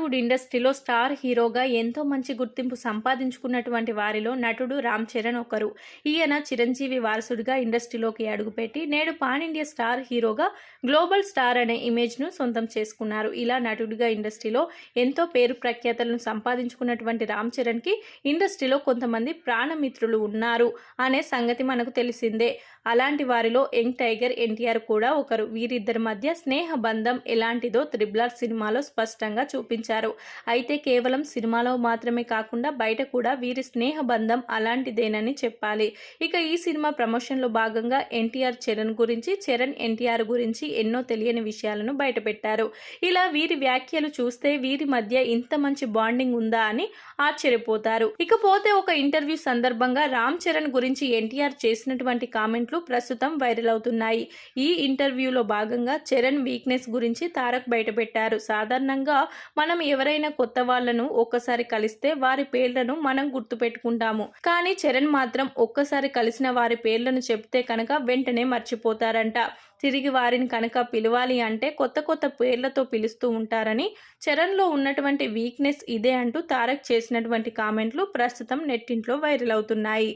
టాలీవుడ్ ఇండస్ట్రీలో స్టార్ హీరోగా ఎంతో మంచి గుర్తింపు సంపాదించుకున్నటువంటి వారిలో నటుడు రామ్ చరణ్ ఒకరు. ఈయన చిరంజీవి వారసుడిగా ఇండస్ట్రీలోకి అడుగుపెట్టి నేడు పాన్ ఇండియా స్టార్ హీరోగా గ్లోబల్ స్టార్ అనే ఇమేజ్ను సొంతం చేసుకున్నారు. ఇలా నటుడిగా ఇండస్ట్రీలో ఎంతో పేరు ప్రఖ్యాతలను సంపాదించుకున్నటువంటి రామ్ చరణ్కి ఇండస్ట్రీలో కొంతమంది ప్రాణమిత్రులు ఉన్నారు అనే సంగతి మనకు తెలిసిందే. అలాంటి వారిలో యంగ్ టైగర్ ఎన్టీఆర్ కూడా ఒకరు. వీరిద్దరి మధ్య స్నేహ బంధం ఎలాంటిదో RRR సినిమాలో స్పష్టంగా చూపించారు. అయితే కేవలం సినిమాలో మాత్రమే కాకుండా బయట కూడా వీరి స్నేహ బంధం అలాంటిదేనని చెప్పాలి. ఇక ఈ సినిమా ప్రమోషన్లో భాగంగా ఎన్టీఆర్ చరణ్ గురించి, చరణ్ ఎన్టీఆర్ గురించి ఎన్నో తెలియని విషయాలను బయటపెట్టారు. ఇలా వీరి వ్యాఖ్యలు చూస్తే వీరి మధ్య ఇంత మంచి బాండింగ్ ఉందా అని ఆశ్చర్యపోతారు. ఇకపోతే ఒక ఇంటర్వ్యూ సందర్భంగా రామ్ చరణ్ గురించి ఎన్టీఆర్ చేసినటువంటి కామెంట్లు ప్రస్తుతం వైరల్ అవుతున్నాయి. ఈ ఇంటర్వ్యూలో భాగంగా చరణ్ వీక్నెస్ గురించి తారక్ బయటపెట్టారు. సాధారణంగా మనం ఎవరైనా కొత్త వాళ్లను ఒక్కసారి కలిస్తే వారి పేర్లను మనం గుర్తుపెట్టుకుంటాము. కానీ చరణ్ మాత్రం ఒక్కసారి కలిసిన వారి పేర్లను చెప్తే కనుక వెంటనే మర్చిపోతారంట. తిరిగి వారిని కనుక పిలవాలి అంటే కొత్త కొత్త పేర్లతో పిలుస్తూ ఉంటారని, చరణ్లో ఉన్నటువంటి వీక్నెస్ ఇదే అంటూ తారక్ చేసినటువంటి కామెంట్లు ప్రస్తుతం నెట్టింట్లో వైరల్ అవుతున్నాయి.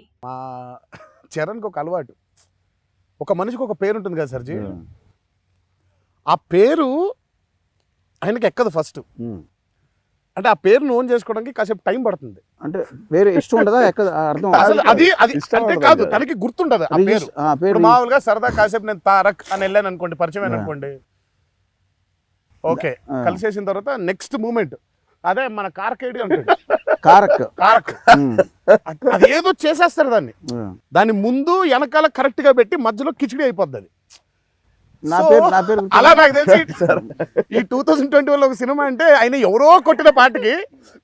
చరణ్కి ఒక అలవాటు, ఒక మనిషికి ఒక పేరు ఉంటుంది కదా సర్జీ, ఆ పేరు ఆయనకి ఎక్కదు ఫస్ట్. అంటే ఆ పేరును ఓన్ చేసుకోవడానికి కాసేపు టైం పడుతుంది. అంటే పేరు ఇష్టం ఉండదా ఎక్కడ అర్థం అది అంటే కాదు, తనకి గుర్తుండదు ఆ పేరు. ఇప్పుడు మామూలుగా సరదా కాసేపు నేను తారక్ అని వెళ్ళాను అనుకోండి, పరిచయం అనుకోండి, ఓకే కలిసేసిన తర్వాత నెక్స్ట్ మూమెంట్ అదే మన కారకేడి అంటాడు, కారక్ అది ఏదో చేసేస్తారు దాన్ని. దాని ముందు వెనకాల కరెక్ట్ గా పెట్టి మధ్యలో కిచిడి అయిపోద్ది. అది అలా నాకు తెలిసి ఈ 2021 ఒక సినిమా అంటే ఆయన ఎవరో కొట్టిన పాటకి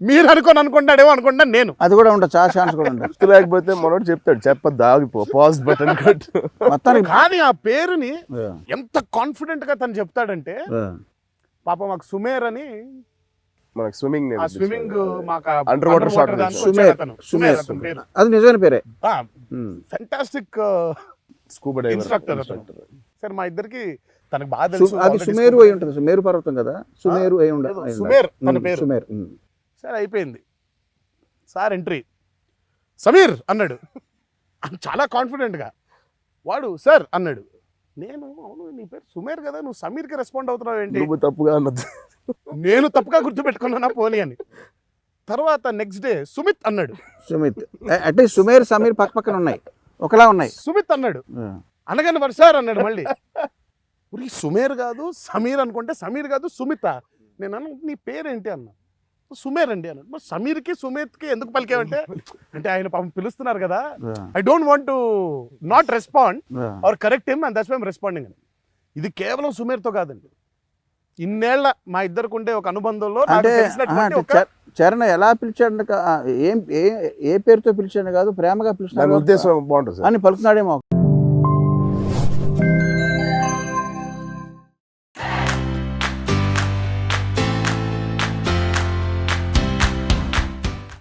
మీరు అనుకుంటాడేమో అనుకుంటాను నేను. అది కూడా ఉండదు, చాలా ఛాన్స్ కూడా ఉండదు. లేకపోతే మనోడు చెప్తాడు చెప్పద్దు ఆగిపో పాజ్ బటన్ మొత్తానికి. కానీ ఆ పేరుని ఎంత కాన్ఫిడెంట్ గా తను చెప్తాడంటే, పాప మాకు సుమేర్ అని మనకు స్విమ్మింగ్ అండర్ వాటర్ షాట్ అది నిజమైన పేరే. Fantastic scuba diver instructor. సరే మా ఇద్దరికి తనకు బాగా తెలుసు. అది సుమేరు అయి ఉంటుంది, సుమేరు పర్వతం కదా, సుమేరు అయి ఉండదు, సుమేర్ తన పేరు. సుమేర్. సరే అయిపోయింది. సార్ ఎంట్రీ, సమీర్ అన్నాడు చాలా కాన్ఫిడెంట్ గా. వాడు సార్ అన్నాడు. నేను అవును నీ పేరు సుమేర్ కదా, నువ్వు సమీర్కి రెస్పాండ్ అవుతున్నావు ఏంటి? నువ్వు తప్పుగా అన్నది. నేను తప్పుగా గుర్తుపెట్టుకున్నానా పోనీ అని. తర్వాత నెక్స్ట్ డే సుమిత్ అన్నాడు. సుమిత్ అంటే సుమేర్ సమీర్ పక్క పక్కన ఉన్నాయి, ఒకలా ఉన్నాయి. సుమిత్ అన్నాడు. అనగానే వాడు సార్ అన్నాడు మళ్ళీ. సుమేర్ కాదు సమీర్ అనుకుంటే, సమీర్ కాదు సుమిత. నేను అన్న నీ పేరేంటి అన్న. సుమేర్ అండి అన్నాడు. సమీర్కి సుమిత్కి ఎందుకు పలికావంటే, అంటే ఆయన పాపం పిలుస్తున్నారు కదా, I don't want to not respond or correct him and that's why I am responding అని. ఇది కేవలం సుమేర్తో కాదండి, ఇన్నేళ్ల మా ఇద్దరికి ఉండే ఒక అనుబంధంలో చరణ్ ఎలా పిలిచాడు, ఏ పేరుతో పిలిచాడు కాదు, ప్రేమగా పిలిచాడు ఉద్దేశం బాగుంటుంది అని పలుకుతున్నాడేమో.